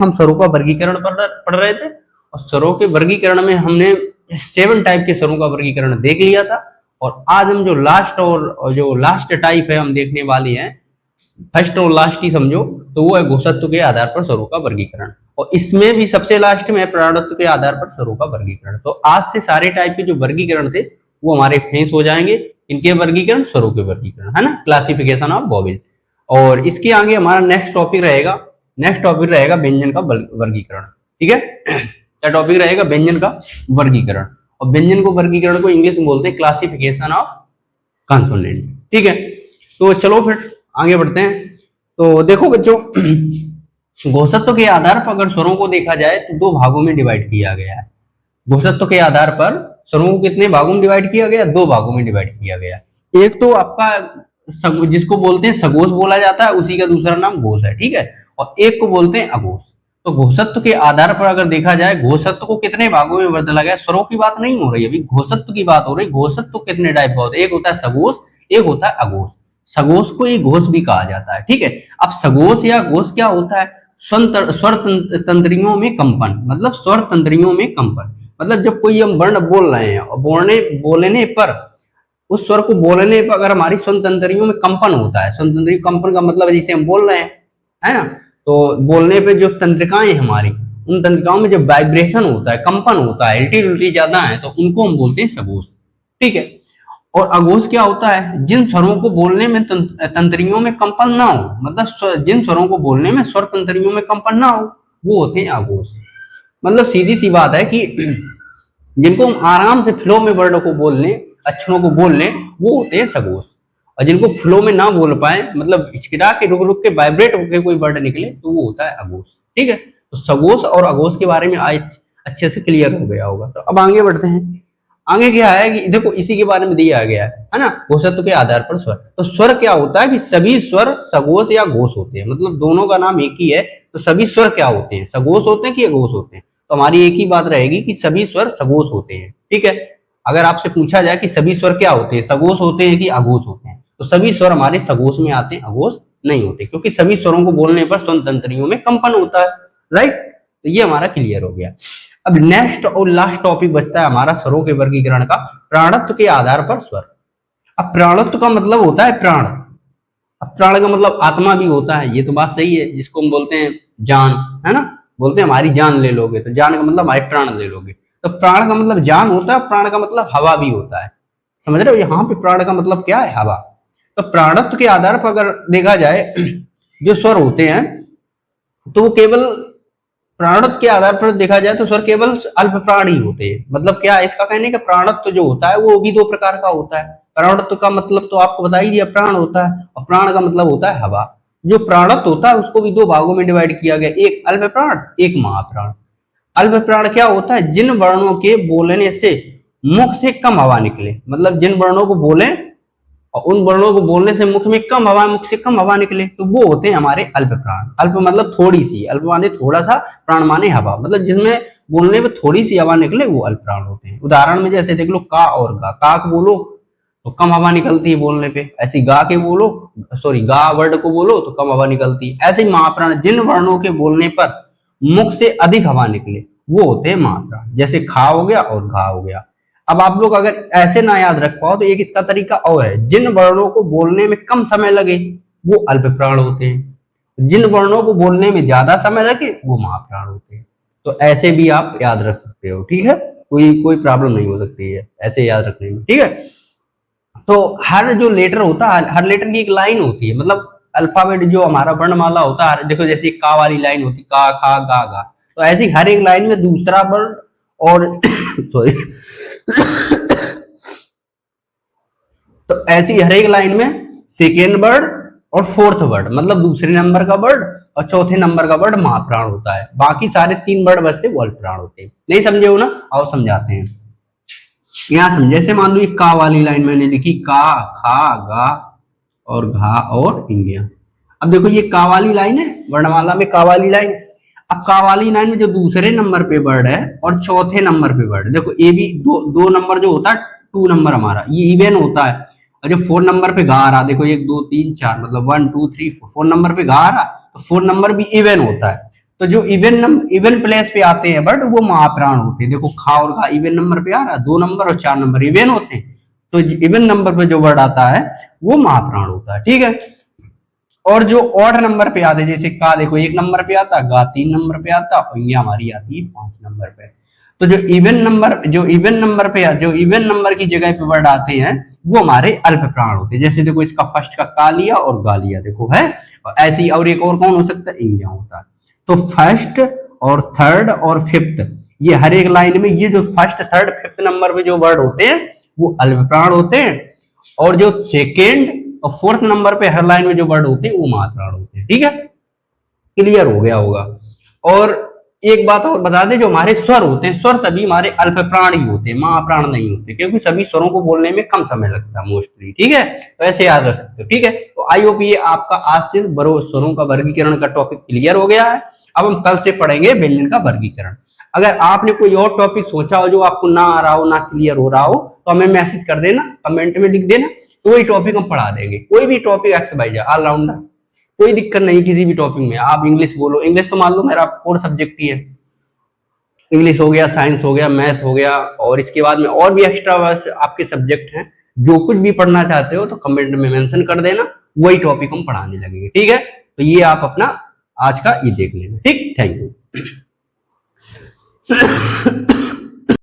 हम स्वरों का वर्गीकरण पढ़ रहे थे और स्वरों के वर्गीकरण में हमने 7 टाइप के स्वरों का वर्गीकरण देख लिया था। और आज हम जो लास्ट टाइप है हम देखने वाले हैं, फर्स्ट और लास्ट ही समझो, तो वो है घोषत्व के आधार पर स्वरों का वर्गीकरण। और इसमें भी सबसे लास्ट में प्राणत्व के आधार पर स्वरों का वर्गीकरण। तो आज से सारे टाइप के जो वर्गीकरण थे वो हमारे फेस हो जाएंगे। इनके वर्गीकरण, स्वरों के वर्गीकरण, है ना, क्लासिफिकेशन ऑफ वोवेल। और इसके आगे हमारा नेक्स्ट टॉपिक रहेगा व्यंजन का वर्गीकरण। ठीक है, क्या टॉपिक रहेगा? व्यंजन का वर्गीकरण। और व्यंजन को वर्गीकरण को इंग्लिश में बोलते हैं क्लासिफिकेशन ऑफ कॉन्सोनेंट। ठीक है, तो चलो फिर आगे बढ़ते हैं। तो देखो बच्चों, घोषत्व के आधार पर अगर स्वरों को देखा जाए तो 2 भागों में डिवाइड किया गया है। घोषत्व के आधार पर स्वरों को कितने भागों में डिवाइड किया गया? 2 भागों में डिवाइड किया गया। एक तो आपका जिसको बोलते हैं सघोष बोला जाता है, उसी का दूसरा नाम घोष है। ठीक है, और एक को बोलते हैं अघोष। तो घोषत्व के आधार पर अगर देखा जाए, घोषत्व को कितने भागों में बदला गया? स्वरों की बात नहीं हो रही, अभी घोषत्व की बात हो रही। घोषत्व कितने टाइप का होता है? एक होता है सघोष, एक होता है अघोष। सघोष को ही घोष भी कहा जाता है। ठीक है, अब सघोष या घोष क्या होता है? स्वर तंत्रियों में कंपन, मतलब स्वर तंत्रियों में कंपन। मतलब जब कोई हम वर्ण बोल रहे हैं और बोलने पर, उस स्वर को बोलने पर अगर हमारी स्वर तंत्रियों में कंपन होता है, स्वर तंत्रियों कंपन का मतलब जैसे हम बोल रहे हैं, है ना, तो बोलने पे जो तंत्रिकाएं हमारी, उन तंत्रिकाओं में जब वाइब्रेशन होता है, कंपन होता है, एल्टीट्यूड ज्यादा है, तो उनको हम बोलते हैं सघोष। ठीक है, और अघोष क्या होता है? जिन स्वरों को बोलने में तंत्रियों में कंपन ना हो, मतलब जिन स्वरों को बोलने में स्वर तंत्रियों में कंपन ना हो, वो होते हैं अघोष। मतलब सीधी सी बात है कि जिनको हम आराम से फ्लो में वर्ड को बोल लें, अक्षरों को बोल लें, वो होते हैं सघोष। और जिनको फ्लो में ना बोल पाए, मतलब हिचकिटा के रुक के वाइब्रेट होकर कोई वर्ड निकले, तो वो होता है अघोष। ठीक है, तो सघोष और अघोष के बारे में आज अच्छे से क्लियर हो गया होगा। तो अब आगे बढ़ते हैं। आगे क्या है कि देखो इसी के बारे में दिया गया है ना, घोषत्व के आधार पर स्वर। तो स्वर क्या होता है कि सभी स्वर सघोष या घोष होते हैं, मतलब दोनों का नाम एक ही है। तो सभी स्वर क्या होते हैं? सघोष होते हैं कि अघोष होते हैं? तो हमारी एक ही बात रहेगी कि सभी स्वर सघोष होते हैं। ठीक है, अगर आपसे पूछा जाए कि सभी स्वर क्या होते हैं, सघोष होते हैं कि अघोष होते हैं, तो सभी स्वर हमारे सघोष में आते हैं, अघोष नहीं होते, क्योंकि सभी स्वरों को बोलने पर स्वर तंत्रियों में कंपन होता है। राइट, तो ये हमारा क्लियर हो गया। अब नेक्स्ट और लास्ट टॉपिक बचता है हमारा स्वरों के वर्गीकरण का, प्राणत्व के आधार पर स्वर। अब प्राणत्व का मतलब होता है प्राण। अब प्राण का मतलब आत्मा भी होता है, ये तो बात सही है, जिसको हम बोलते हैं जान, है ना, बोलते हैं हमारी जान ले लोगे, तो जान का मतलब हमारे प्राण ले लोगे। तो प्राण का मतलब जान होता है, प्राण का मतलब हवा भी होता है। समझ रहे हो, यहाँ पे प्राण का मतलब क्या है? हवा। तो प्राणत्व के आधार पर अगर देखा जाए जो स्वर होते हैं, तो वो केवल प्राणत्व के आधार पर देखा जाए तो स्वर केवल अल्प प्राण ही होते हैं। मतलब क्या है इसका कहने का? प्राणत्व जो होता है वो भी 2 प्रकार का होता है। प्राणत्व का मतलब तो आपको बता ही दिया, प्राण होता है, और प्राण का मतलब होता है हवा। जो प्राणत्व होता है उसको भी 2 भागों में डिवाइड किया गया, एक अल्प प्राण, एक महाप्राण। अल्प प्राण क्या होता है? जिन वर्णों के बोलने से मुख से कम हवा निकले, मतलब जिन वर्णों को बोले और उन वर्णों को बोलने से मुख में कम हवा, मुख से कम हवा निकले, तो वो होते हैं हमारे अल्प प्राण। अल्प मतलब थोड़ी सी, अल्प माने थोड़ा सा, प्राण माने हवा, मतलब जिसमें बोलने में थोड़ी सी हवा निकले वो अल्प प्राण होते हैं। उदाहरण में जैसे देख लो, का और गा। का को बोलो तो कम हवा निकलती है बोलने पे, ऐसी गा के बोलो, सॉरी गा वर्ड को बोलो तो कम हवा निकलती है। ऐसे ही महाप्राण, जिन वर्णों के बोलने पर मुख से अधिक हवा निकले वो होते हैं महाप्राण। जैसे खा हो गया और घा हो गया। अब आप लोग अगर ऐसे ना याद रख पाओ तो एक इसका तरीका और है, जिन वर्णों को बोलने में कम समय लगे वो अल्प प्राण होते हैं, जिन वर्णों को बोलने में ज्यादा समय लगे वो महाप्राण होते हैं। तो ऐसे भी आप याद रख सकते हो। ठीक है, कोई प्रॉब्लम नहीं हो सकती है ऐसे याद रखने में। ठीक है, तो हर जो लेटर होता है, हर लेटर की एक लाइन होती है, मतलब अल्फाबेट जो हमारा वर्णमाला होता है, देखो जैसे का वाली लाइन होती, का खा गा गा, तो ऐसी हर एक लाइन में दूसरा वर्ड और सॉरी तो ऐसी हर एक लाइन में सेकेंड वर्ड और फोर्थ वर्ड, मतलब दूसरे नंबर का वर्ड और चौथे नंबर का वर्ड महाप्राण होता है। बाकी सारे 3 वर्ड बचते वो अल्प प्राण होते हैं। नहीं समझे हो ना? आओ समझाते हैं। यहां समझे, जैसे मान लो का वाली लाइन मैंने लिखी, का खा गा और घा और इंडिया। अब देखो ये का वाली लाइन है, वर्णमाला में का वाली लाइन। अब का वाली लाइन में जो दूसरे नंबर पे वर्ड है और चौथे नंबर पे वर्ड, देखो ए भी दो नंबर जो होता है, 2 नंबर हमारा ये इवन होता है। और जो 4 नंबर पे गा आ रहा, देखो 1 2 3 4, मतलब 1 2 3 4 नंबर पे गा आ रहा, तो 4 नंबर भी इवन होता है। तो जो इवन प्लेस पे आते हैं वर्ड वो महाप्राण होते हैं। देखो खा और घा इवन नंबर पे आ रहा है, 2 नंबर और 4 नंबर इवन होते हैं, तो इवन नंबर पे जो वर्ड आता है वो महाप्राण होता है, ठीक है। और जो ऑड नंबर पे आते हैं, जैसे का देखो 1 नंबर पे आता, गा 3 नंबर पे आता, और ये हमारी आती है 5 नंबर पे। तो जो इवन नंबर की जगह पे वर्ड आते हैं वो हमारे अल्प प्राण होते हैं। जैसे देखो इसका फर्स्ट का का लिया और गा लिया, देखो है। और ऐसे ही और एक और कौन हो सकता है, इंडिया होता है। तो फर्स्ट और थर्ड और फिफ्थ, ये हर एक लाइन में ये जो फर्स्ट थर्ड फिफ्थ नंबर पे जो वर्ड होते हैं वो अल्प प्राण होते हैं, और जो सेकेंड और फोर्थ नंबर पे हर लाइन में जो वर्ड होते हैं वो महाप्राण होते हैं, ठीक है। क्लियर हो गया होगा। और एक बात और बता दें, जो हमारे स्वर होते हैं, स्वर सभी हमारे अल्प प्राण ही होते हैं, महाप्राण नहीं होते, क्योंकि सभी स्वरों को बोलने में कम समय लगता है मोस्टली, ठीक है। तो ऐसे याद रख सकते हो, ठीक है। तो आई होप ये आपका आज से स्वरों का वर्गीकरण का टॉपिक क्लियर हो गया है। अब हम कल से पढ़ेंगे व्यंजन का वर्गीकरण। अगर आपने कोई और टॉपिक सोचा हो जो आपको ना आ रहा हो, ना क्लियर हो रहा हो, तो हमें मैसेज कर देना, कमेंट में लिख देना, तो वही टॉपिक हम पढ़ा देंगे। कोई भी topic X Y Z allrounder, कोई दिक्कत नहीं किसी भी टॉपिक में। आप इंग्लिश बोलो, इंग्लिश तो मान लो मेरा कोर सब्जेक्ट ही है, इंग्लिश हो गया, साइंस हो गया, मैथ हो गया, और इसके बाद में और भी एक्स्ट्रा आपके सब्जेक्ट हैं। जो कुछ भी पढ़ना चाहते हो तो कमेंट में मेंशन कर देना, वही टॉपिक हम पढ़ाने लगेंगे, ठीक है। तो ये आप अपना आज का ये देख लेना, ठीक। Thank you.